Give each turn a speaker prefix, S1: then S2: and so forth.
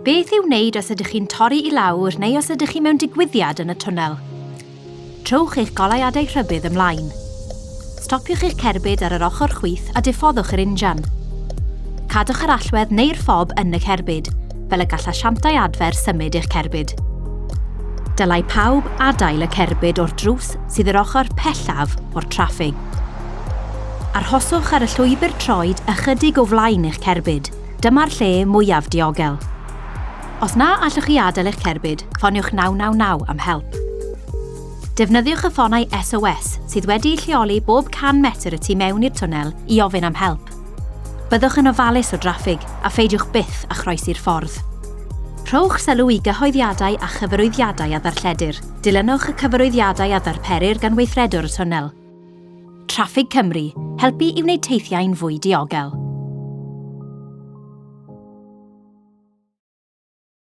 S1: Beth yw wneud os ydych chi'n torri i lawr neu os ydych chi mewn digwyddiad yn y twnnel? Trowch eich goleuadau rhybydd ymlaen. Stopiwch eich cerbyd ar yr ochr chwith a diffoddwch yr injan. Cadwch yr allwedd neu'r ffob yn y cerbyd, fel y gall asiantau adfer symud eich cerbyd. Dylai pawb adael y cerbyd o'r drws sydd yr ochr pellaf o'r traffig. Arhoswch ar y llwybr troed ychydig o flaen eich cerbyd. Dyma'r lle mwyaf diogel. Os na allwch chi adael eich cerbyd, ffoniwch 999 am help. Defnyddiwch y ffonau SOS sydd wedi'u lleoli bob 100 metr y tu mewn i'r twnnel i ofyn am help. Byddwch yn ofalus o draffig a pheidiwch byth â chroesi'r ffordd. Rhowch sylw i gyhoeddiadau a chyfarwyddiadau a ddarlledur. Dilynwch y cyfarwyddiadau a ddarperir gan weithredwr y twnnel. Traffig Cymru, helpu i wneud teithiau'n fwy diogel.